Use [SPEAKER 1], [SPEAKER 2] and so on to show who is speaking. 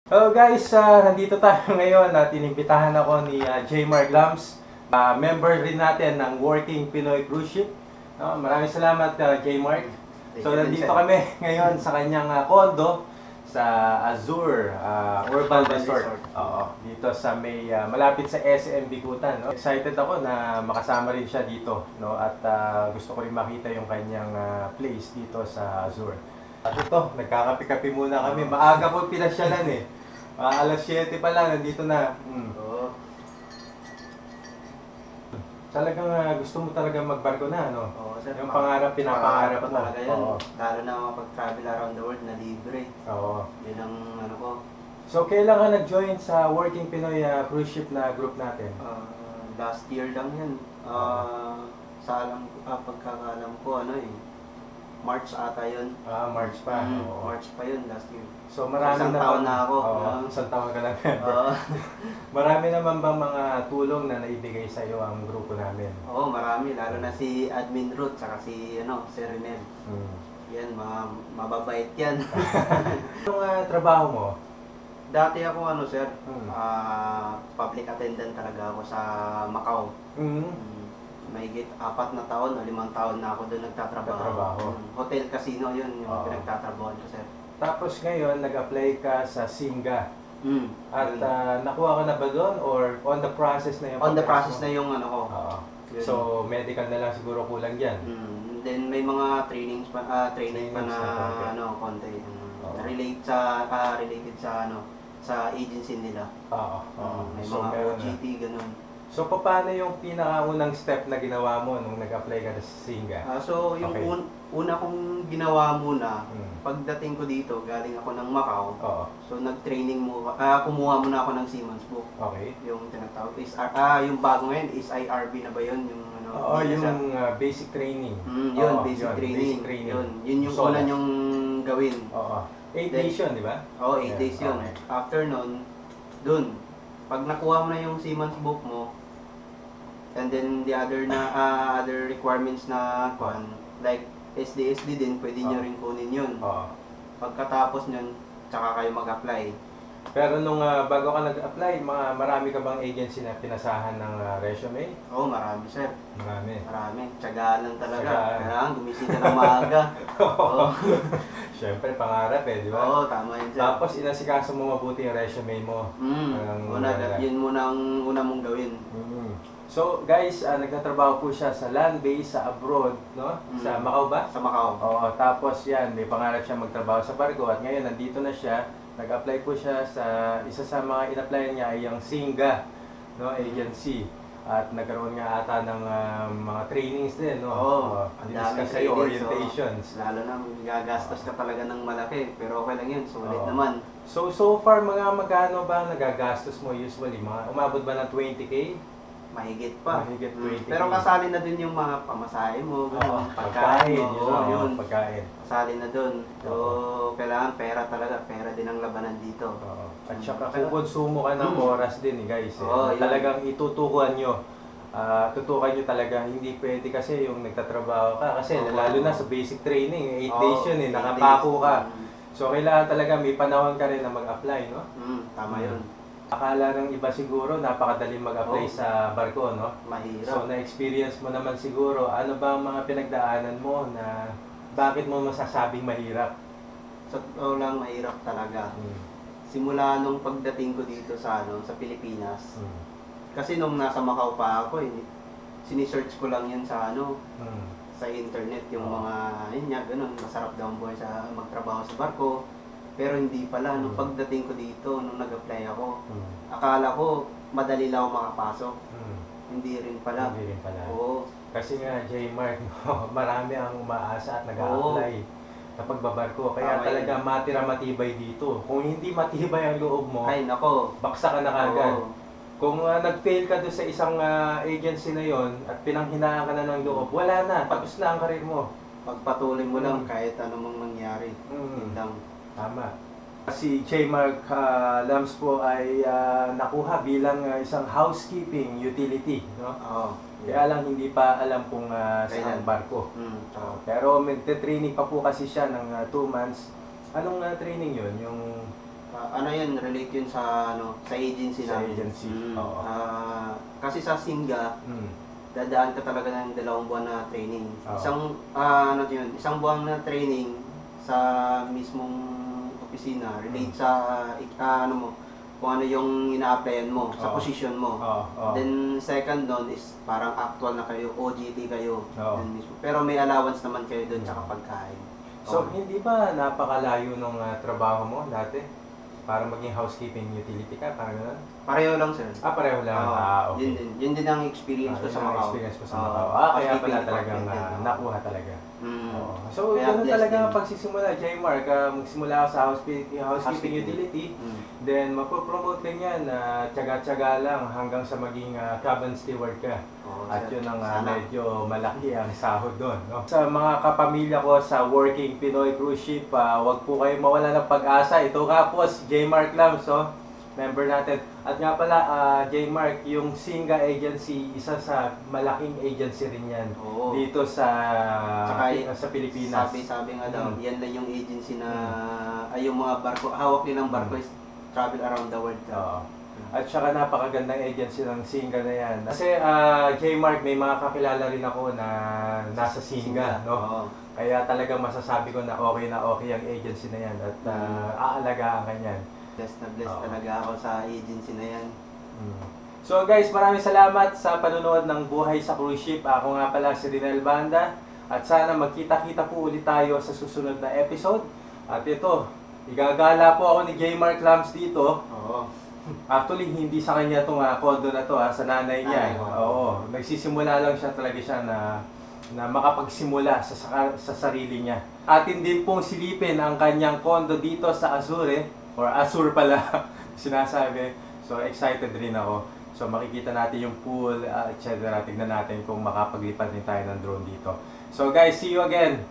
[SPEAKER 1] Hello guys, nandito tayo ngayon at inimbitahan ako ni J. Mark Lams, member rin natin ng Working Pinoy Cruise Ship. Maraming salamat J. Mark. So nandito kami ngayon sa kanyang condo sa Azure Urban Resort. Dito sa may malapit sa SM Bikutan. No? Excited ako na makasama rin siya dito, no? At gusto ko rin makita yung kanyang place dito sa Azure. At ito, nagkakape-kape muna kami. Maaga po pinasyalan eh. Alas 7 pa lang, nandito na.
[SPEAKER 2] Oo.
[SPEAKER 1] Talagang gusto mo talaga magbarko na, no?
[SPEAKER 2] Oo, sir.
[SPEAKER 1] Yung pangarap, pinapangarap
[SPEAKER 2] ko
[SPEAKER 1] mo.
[SPEAKER 2] talaga yan.
[SPEAKER 1] Oo.
[SPEAKER 2] Lalo na mapag-travel around the world na libre.
[SPEAKER 1] Oo.
[SPEAKER 2] Yun ang ano ko.
[SPEAKER 1] So, kailan ka nag-join sa Working Pinoy Cruise Ship na group natin?
[SPEAKER 2] Last year lang yan. Pagkakaalam ko, March ata yun.
[SPEAKER 1] March pa.
[SPEAKER 2] March pa yun, last year.
[SPEAKER 1] So, marami
[SPEAKER 2] isang taon na ako.
[SPEAKER 1] Isang taon ka na member. Marami naman bang mga tulong na naibigay sa iyo ang grupo namin?
[SPEAKER 2] Oo, marami. Lalo na si Admin Ruth, saka si Sir Renel. Yan, mababait yan.
[SPEAKER 1] Anong trabaho mo?
[SPEAKER 2] Dati ako, sir, public attendant talaga ako sa Macau. Mahigit 4 na taon o 5 taon na ako doon nagtatrabaho. Hotel casino yun, yung pinagtatrabaho ko, sir.
[SPEAKER 1] Tapos ngayon, nag-apply ka sa Singa. At
[SPEAKER 2] Yun.
[SPEAKER 1] nakuha ka na ba doon or on the process na yung
[SPEAKER 2] On the
[SPEAKER 1] pag-pass
[SPEAKER 2] process
[SPEAKER 1] mo?
[SPEAKER 2] na yung ko. Yun.
[SPEAKER 1] So, medical na lang siguro kulang dyan.
[SPEAKER 2] Then may mga trainings pa, training pa
[SPEAKER 1] Trainings na
[SPEAKER 2] na konti. Related sa agency nila. May
[SPEAKER 1] So,
[SPEAKER 2] mga
[SPEAKER 1] meron na.
[SPEAKER 2] OJT, ganun.
[SPEAKER 1] So, paano yung pinakaunang step na ginawa mo nung nag-apply ka sa Singa?
[SPEAKER 2] So, yung
[SPEAKER 1] Okay.
[SPEAKER 2] una kong ginawa muna,
[SPEAKER 1] Mm.
[SPEAKER 2] pagdating ko dito, galing ako ng Macau.
[SPEAKER 1] Oo.
[SPEAKER 2] So, nag-training kumuha muna ako ng Seaman's Book.
[SPEAKER 1] Okay.
[SPEAKER 2] Yung tinatawag is, yung bago ngayon is IRB na ba yun? Yung
[SPEAKER 1] Oo,
[SPEAKER 2] yun sa-
[SPEAKER 1] yung basic training.
[SPEAKER 2] yun,
[SPEAKER 1] Oo,
[SPEAKER 2] basic
[SPEAKER 1] yun,
[SPEAKER 2] training.
[SPEAKER 1] basic training.
[SPEAKER 2] Yun yung
[SPEAKER 1] Solas.
[SPEAKER 2] una yung gawin.
[SPEAKER 1] Oo. 8
[SPEAKER 2] Then-
[SPEAKER 1] days yun, di ba?
[SPEAKER 2] 8 days yun.
[SPEAKER 1] Okay.
[SPEAKER 2] After nun, dun, pag nakuha mo na yung Seaman's Book mo, and then the other requirements na like SD din, pwede nyo rin kunin yun.
[SPEAKER 1] Oo.
[SPEAKER 2] Pagkatapos nyon, tsaka kayo mag-apply.
[SPEAKER 1] Pero nung bago ka nag-apply, marami ka bang agency na pinasahan ng resume?
[SPEAKER 2] Oo, marami, sir.
[SPEAKER 1] Marami.
[SPEAKER 2] Marami. Tiyagaan lang talaga.
[SPEAKER 1] Tiyagaan.
[SPEAKER 2] Kailangan gumising ka ng maaga. Oo.
[SPEAKER 1] Siyempre, pangarap eh, di ba?
[SPEAKER 2] Oo, tama yun, sir.
[SPEAKER 1] Tapos, inasikaso mo mabuti yung resume mo.
[SPEAKER 2] Yun muna ang una mong gawin.
[SPEAKER 1] So, guys, nagtatrabaho po siya sa land base, sa abroad, no? Sa Macau ba?
[SPEAKER 2] Sa Macau.
[SPEAKER 1] Oo, tapos yan, may pangarap siya magtrabaho sa barko at ngayon nandito na siya. Nag-apply po siya sa isa sa mga in-applyan niya ay yung Singa, no, agency. At nagkaroon nga ata ng mga trainings din, no?
[SPEAKER 2] Oo, ang
[SPEAKER 1] Discuss
[SPEAKER 2] daming
[SPEAKER 1] kayo,
[SPEAKER 2] trainings,
[SPEAKER 1] orientations.
[SPEAKER 2] Lalo na gagastos ka talaga ng malaki, pero okay lang yun, sulit
[SPEAKER 1] Oo.
[SPEAKER 2] naman.
[SPEAKER 1] So far, magkano ba nagagastos mo usually? Umabot ba ng 20K?
[SPEAKER 2] Mahigit pa.
[SPEAKER 1] Mahigit 20K.
[SPEAKER 2] Pero kasali na din yung mga pamasahe mo,
[SPEAKER 1] Oo,
[SPEAKER 2] pagkain mo,
[SPEAKER 1] yun. Pagkain.
[SPEAKER 2] kasali na dun. So, kailangan pera talaga, pera din ang labanan dito.
[SPEAKER 1] Oo. At saka kukonsumo ka ng oras din, guys.
[SPEAKER 2] Oo, yun.
[SPEAKER 1] Talagang itutukuan nyo. Tutukan nyo talaga. Hindi pwede kasi yung nagtatrabaho ka. Kasi lalo na sa basic training, 8 days yun
[SPEAKER 2] 8
[SPEAKER 1] nakapako
[SPEAKER 2] days.
[SPEAKER 1] ka. So, kailangan talaga may panahon ka rin na mag-apply, no?
[SPEAKER 2] Tama yun.
[SPEAKER 1] Akala ng iba siguro, napakadaling mag-apply sa barko, no?
[SPEAKER 2] Mahirap.
[SPEAKER 1] So, na-experience mo naman siguro, ano ba ang mga pinagdaanan mo na bakit mo masasabing mahirap?
[SPEAKER 2] Sa totoo lang, mahirap talaga. Simula nung pagdating ko dito sa Pilipinas. Kasi nung nasa Macau pa ako, sinisearch ko lang yun sa sa internet yung mga ganun, masarap daw ang buhay sa magtrabaho sa barko. Pero hindi pala, nung pagdating ko dito, nung nag-apply ako, akala ko madali lang ako makapasok. Hindi rin pala.
[SPEAKER 1] Hindi rin pala.
[SPEAKER 2] Oo.
[SPEAKER 1] Kasi nga, J. Mark, marami ang umaasa at nag-a-apply kapag babarko. Kaya
[SPEAKER 2] Tama
[SPEAKER 1] talaga matibay dito. Kung hindi matibay ang loob mo,
[SPEAKER 2] Ay, nako.
[SPEAKER 1] baksa ka na kagad.
[SPEAKER 2] Oo.
[SPEAKER 1] Kung nag-fail ka doon sa isang agency na yon at pinanghinaan ka na ng loob, wala na. Tapos na ang karir mo.
[SPEAKER 2] Pagpatuloy mo lang kahit anong mangyari. Yun lang.
[SPEAKER 1] Tama. Si J. Mark Lams po ay nakuha bilang isang housekeeping utility, no?
[SPEAKER 2] Oo.
[SPEAKER 1] Kaya lang hindi pa alam kung saan
[SPEAKER 2] Kailan?
[SPEAKER 1] barko.
[SPEAKER 2] Oo.
[SPEAKER 1] Pero magte-training pa po kasi siya ng 2 months. Anong training yun? Yung
[SPEAKER 2] ano yun, relate yun sa sa agency
[SPEAKER 1] Sa
[SPEAKER 2] namin.
[SPEAKER 1] agency, oo.
[SPEAKER 2] Kasi sa Singa, dadaan ka talaga ng 2 buwan na training.
[SPEAKER 1] Oo.
[SPEAKER 2] Isang buwan na training sa mismong opisina, relate sa kung ano yung ina-applyan mo, sa
[SPEAKER 1] Oo.
[SPEAKER 2] position mo.
[SPEAKER 1] Oo.
[SPEAKER 2] Then second doon is parang actual na kayo, OJT kayo.
[SPEAKER 1] Oo.
[SPEAKER 2] Dun mismo. Pero may allowance naman kayo doon tsaka pagkain.
[SPEAKER 1] So, hindi ba napakalayo nung trabaho mo dati? Para maging housekeeping utility ka, parang gano'n?
[SPEAKER 2] Pareho lang, sir.
[SPEAKER 1] Pareho lang.
[SPEAKER 2] Oo.
[SPEAKER 1] Okay.
[SPEAKER 2] Yun din ang experience ko
[SPEAKER 1] Yun
[SPEAKER 2] sa
[SPEAKER 1] ang
[SPEAKER 2] Macau.
[SPEAKER 1] experience mo sa
[SPEAKER 2] Oo.
[SPEAKER 1] Macau. Kaya
[SPEAKER 2] Housekeeping
[SPEAKER 1] pala talagang
[SPEAKER 2] department din, oo.
[SPEAKER 1] nakuha talaga. Oo. So,
[SPEAKER 2] Kaya
[SPEAKER 1] ganun
[SPEAKER 2] blessed
[SPEAKER 1] talaga
[SPEAKER 2] din.
[SPEAKER 1] ang pagsisimula, J-Mark. Magsimula ka sa housekeeping utility, then mapopromote ka niyan, tiyaga-tiyaga lang hanggang sa maging cabin steward ka.
[SPEAKER 2] Oo,
[SPEAKER 1] At
[SPEAKER 2] sir.
[SPEAKER 1] yun ang
[SPEAKER 2] Sana.
[SPEAKER 1] medyo malaki ang sahod doon. No? Sa mga kapamilya ko sa Working Pinoy Cruise Ship, wag po kayo mawala ng pag-asa. Ito nga po si J. Mark Lams, member natin. At nga pala, J. Mark, yung Singa Agency, isa sa malaking agency rin yan.
[SPEAKER 2] Oo.
[SPEAKER 1] Dito sa
[SPEAKER 2] Tsaka,
[SPEAKER 1] Pilipinas.
[SPEAKER 2] Sabi nga daw,
[SPEAKER 1] Mm.
[SPEAKER 2] yan lang yung agency na, ay yung mga barko, hawak nilang barko is travel around the world.
[SPEAKER 1] Oo. At saka napakagandang agency ng Singa na yan. Kasi J. Mark, may mga kakilala rin ako na nasa Singa, no?
[SPEAKER 2] Oo.
[SPEAKER 1] Kaya talagang masasabi ko na okay ang agency na yan at aalagaan ka niyan.
[SPEAKER 2] Blessed na blessed
[SPEAKER 1] Oo.
[SPEAKER 2] talaga ako sa agency na yan.
[SPEAKER 1] So guys, maraming salamat sa panonood ng Buhay sa Cruise Ship. Ako nga pala si Rinel Banda at sana magkita-kita po ulit tayo sa susunod na episode. At ito, igagala po ako ni J. Mark Lams dito.
[SPEAKER 2] Oo.
[SPEAKER 1] Actually, hindi sa kanya itong condo na to, sa nanay niya.
[SPEAKER 2] Ay, oo.
[SPEAKER 1] Oo, nagsisimula lang siya talaga siya na makapagsimula sa sarili niya. Atin din pong silipin ang kanyang condo dito sa Azure, or Azure pala, sinasabi. So, excited rin ako. So, makikita natin yung pool, etc. Tignan natin kung makapaglipat din tayo ng drone dito. So, guys, see you again!